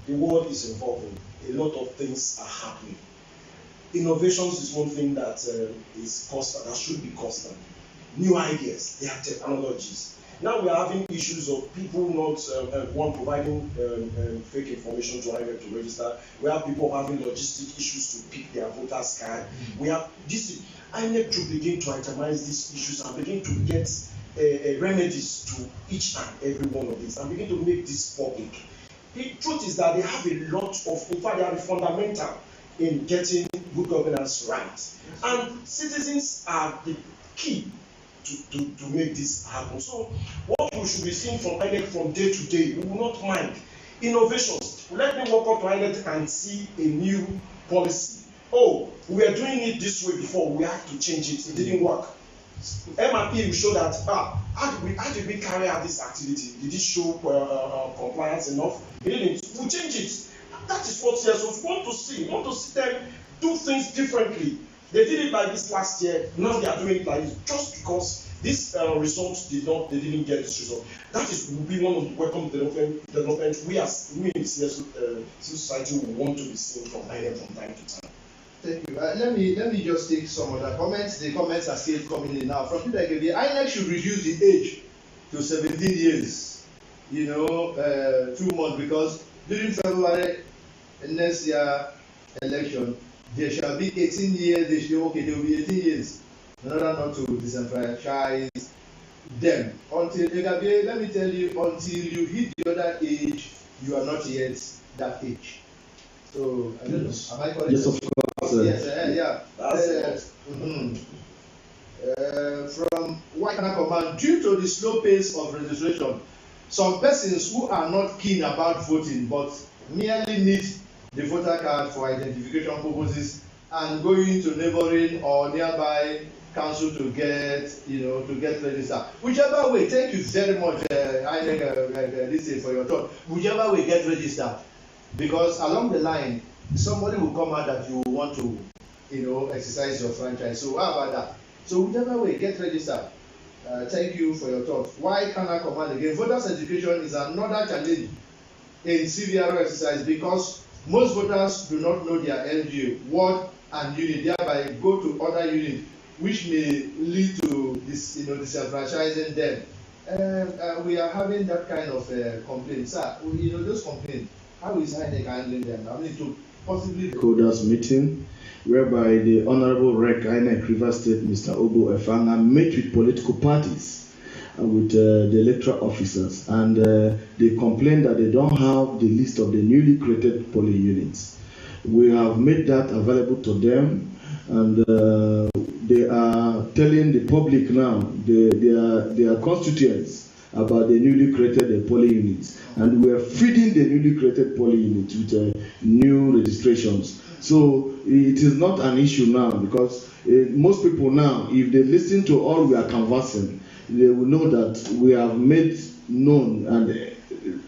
The world is evolving. A lot of things are happening. Innovations is one thing that is constant, that should be constant. New ideas, there are technologies. Now we are having issues of people not providing fake information to INEC to register. We have people having logistic issues to pick their voters card. We have this. INEC to begin to itemize these issues and begin to get remedies to each and every one of these and begin to make this public. The truth is that they have a lot of, in fact, they are fundamental in getting good governance right. And citizens are the key to make this happen. So what we should be seeing from INEC from day to day, we will not mind. Innovations. Let me walk up to INEC and see a new policy. Oh, we were doing it this way before, we have to change it. It didn't work. MRP will show that, how did we carry out this activity? Did it show compliance enough? It didn't. We'll change it. That is what here. So we want to see them do things differently. They did it like this last year, now they are doing it like this. Just because this results they didn't get this result. That is will be one of the welcome development we in civil society will want to be seen from INEC from time to time. Thank you. Let me just take some of the comments. The comments are still coming in now. From people like the INEC should reduce the age to 17 years. 2 months, because during February next year election there shall be 18 years. There will be 18 years in order not to disenfranchise them. Let me tell you, until you hit the other age, you are not yet that age. So I don't know. Am I correct? Yes, of course. Yes, from White Command, due to the slow pace of registration, some persons who are not keen about voting but merely need the voter card for identification purposes and going to neighboring or nearby council to get registered. Whichever way, thank you very much, INEC, for your thought. Whichever way, get registered, because along the line, somebody will come out that you want to, exercise your franchise. So how about that? So whichever way, get registered. Thank you for your thought. Why can't I command again? Voters education is another challenge in CVR exercise, because most voters do not know their LGA, ward and unit, thereby go to other units, which may lead to this, disenfranchising them. We are having that kind of complaints. Sir, those complaints, how is INEC handling them? I mean, to possibly Coders meeting, whereby the Honorable Rec INEC River State, Mr. Obo Efanga, met with political parties, with the electoral officers, and they complained that they don't have the list of the newly created polling units. We have made that available to them, and they are telling the public now, their constituents, about the newly created polling units, and we are feeding the newly created polling units with new registrations. So it is not an issue now, because most people now, if they listen to all we are conversing, they will know that we have made known and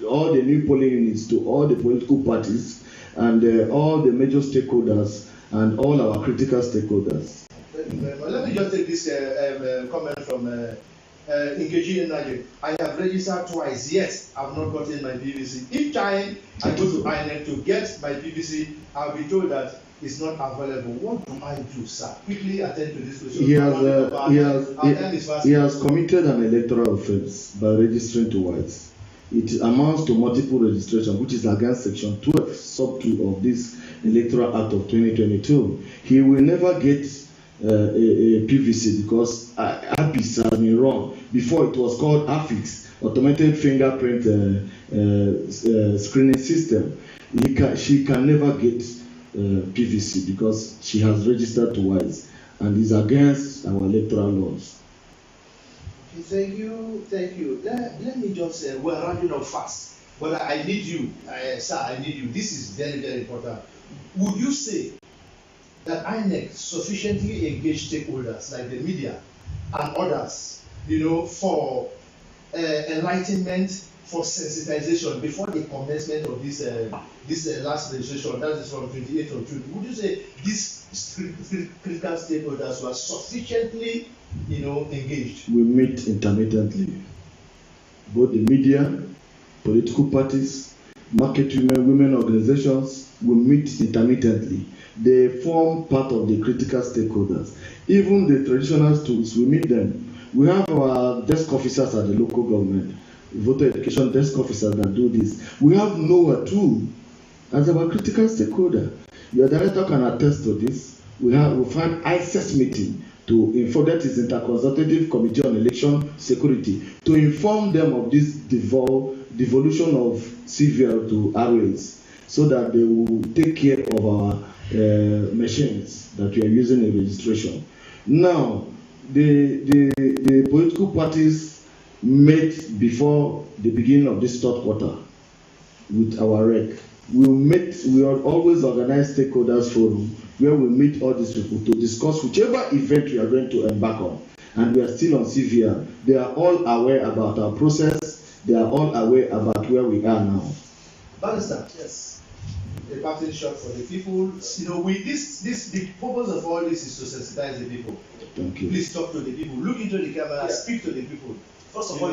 all the new polling units to all the political parties and all the major stakeholders and all our critical stakeholders. Let me just take this comment from Nkechi Enage. I have registered twice, yet I have not gotten my PVC. Each time I go to INEC to get my PVC, I'll be told that it's not available. What do I do, sir? Quickly attend to this question. He has committed an electoral offence by registering twice. It amounts to multiple registration, which is against Section 12, Sub 2 of this Electoral Act of 2022. He will never get a PVC because APIS has been run. Before it was called AFIX, Automated Fingerprint Screening System. She can never get PVC because she has registered twice and is against our electoral laws. Thank you. Let me just say, we're rounding up fast, but I need you, sir. I need you. This is very, very important. Would you say that INEC sufficiently engaged stakeholders like the media and others, for enlightenment, for sensitization before the commencement of this last registration, that is from 28th of June? Would you say these critical stakeholders were sufficiently, engaged? We meet intermittently. Both the media, political parties, market women organizations, we meet intermittently. They form part of the critical stakeholders. Even the traditional schools, we meet them. We have our desk officers at the local government, voter education desk officers that do this. We have NOA too as our critical stakeholder. Your director can attest to this. We find ICES meeting to inform, that is Interconsultative Committee on Election Security, to inform them of this devolution of CVR to RAs, so that they will take care of our machines that we are using in registration. Now, the political parties met before the beginning of this third quarter with our REC. We always organize stakeholders forum where we meet all these people to discuss whichever event we are going to embark on. And we are still on CVR. They are all aware about our process. They are all aware about where we are now. Barrister, yes. a parting shot for the people. You know, the purpose of all this is to sensitize the people. Thank you. Please talk to the people. Look into the camera. Speak to the people. First of all,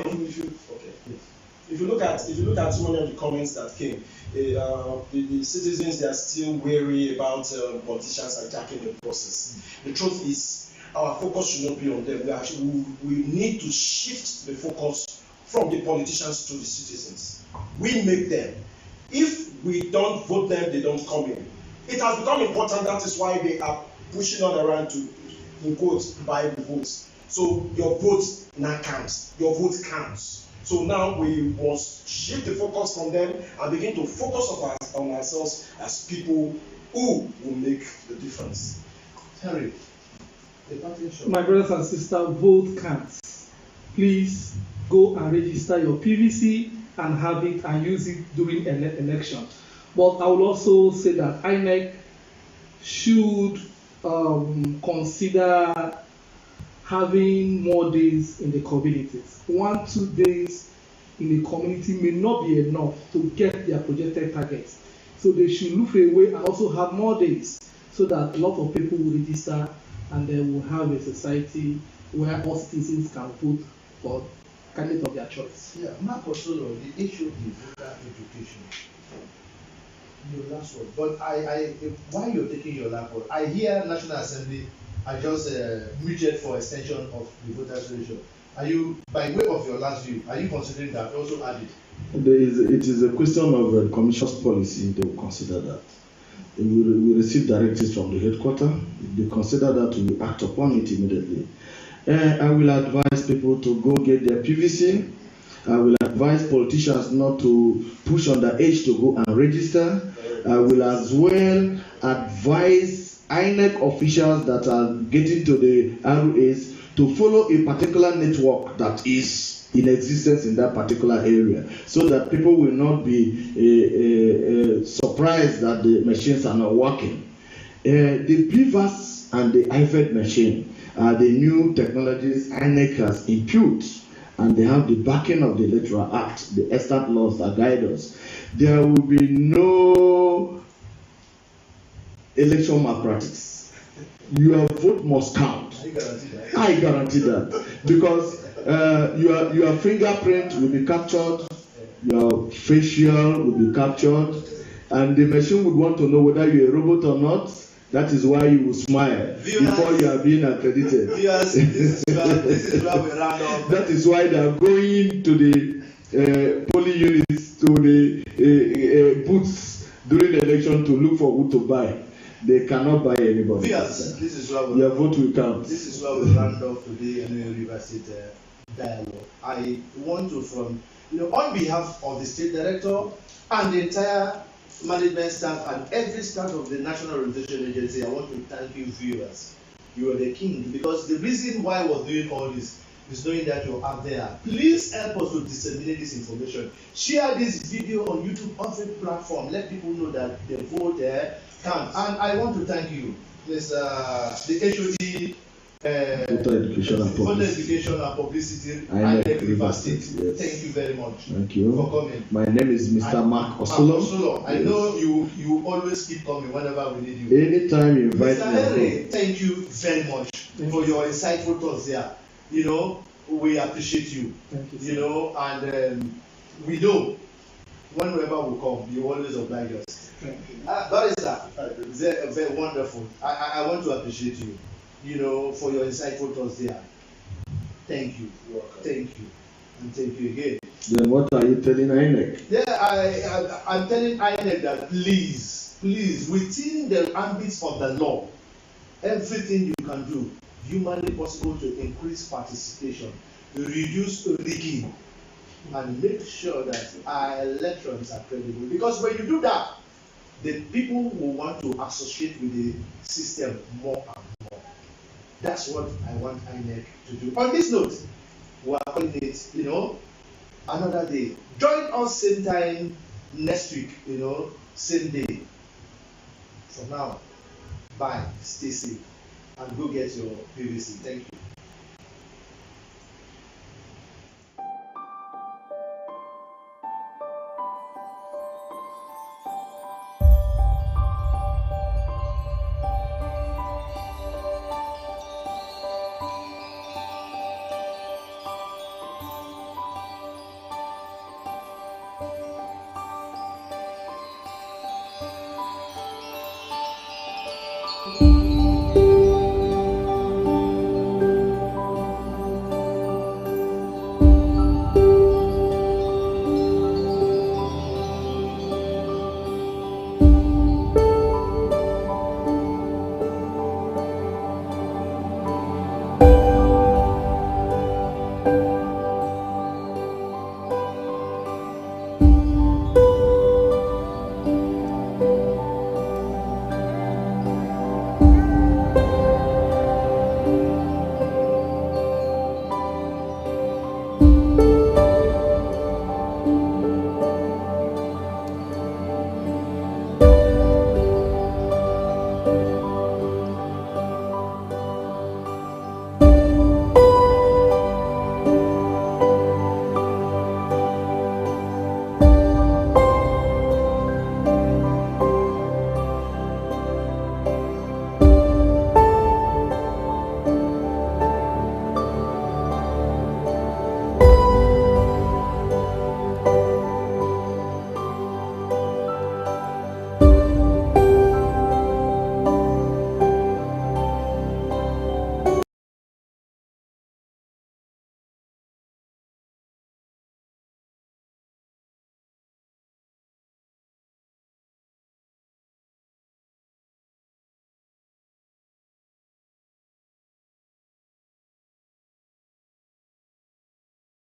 if you look at so many of the comments that came, the citizens, they are still wary about politicians hijacking the process. The truth is, our focus should not be on them. We need to shift the focus from the politicians to the citizens. We make them. If we don't vote them, they don't come in. It has become important. That is why they are pushing on around to, in quotes, buy the votes. So your vote now counts. Your vote counts. So now we must shift the focus from them and begin to focus on ourselves as people who will make the difference. Harry, my brothers and sisters, vote counts. Please go and register your PVC and have it and use it during an election. But I will also say that INEC should consider having more days in the communities. 1-2 days in the community may not be enough to get their projected targets. So they should look for a way and also have more days so that a lot of people will register and then we'll have a society where all citizens can vote for candidate of their choice. Yeah, Mark OSULOR, the issue is voter education. Your last word. But while you're taking your last word, I hear National Assembly I just muted for extension of the voters registration. Are you, by way of your last view, are you considering that also added? It is a question of commission's policy to consider that. We receive directives from the headquarters. They consider that, we act upon it immediately. I will advise people to go get their PVC. I will advise politicians not to push underage to go and register. I will as well advise INEC officials that are getting to the ROAs to follow a particular network that is in existence in that particular area, so that people will not be surprised that the machines are not working. The PVAS and the IFED machine are the new technologies INEC has imputed, and they have the backing of the Electoral Act, the extant laws that guide us. There will be no election malpractice. Your vote must count. I guarantee that. Because your fingerprint will be captured, your facial will be captured, and the machine would want to know whether you're a robot or not. That is why you will smile before you are being accredited. This is where we round up. That is why they are going to the polling units, to the booths during the election to look for who to buy. They cannot buy anybody. This is where your vote will count. This is where we round off today NOA River State dialogue. I want to, from on behalf of the state director and the entire management staff and every staff of the National Orientation Agency, I want to thank you, viewers. You are the king, because the reason why I was doing all this is knowing that you're out there. Please help us to disseminate this information. Share this video on YouTube, on every platform. Let people know that the vote there counts. And I want to thank you, Mr. the HOD. Voter Education and Publicity. INEC River State. Yes. Thank you very much. Thank you For coming. My name is Mr. Mark OSULOR. I know you always keep coming whenever we need you. Anytime you invite Mr. Henry, thank you very much for your insightful thoughts there. We appreciate you. And we know whenever we come, you always oblige us. Barrister, very wonderful. I want to appreciate you. For your insightful thoughts there. Thank you. Thank you. And thank you again. Then what are you telling INEC? Yeah, I'm telling INEC that please, within the ambits of the law, everything you can do, humanly possible, to increase participation, reduce rigging, and make sure that our elections are credible. Because when you do that, the people will want to associate with the system more and more. That's what I want INEC to do. On this note, we are calling it, another day. Join us same time next week, same day. For now, bye, stay safe, and go get your PVC. Thank you.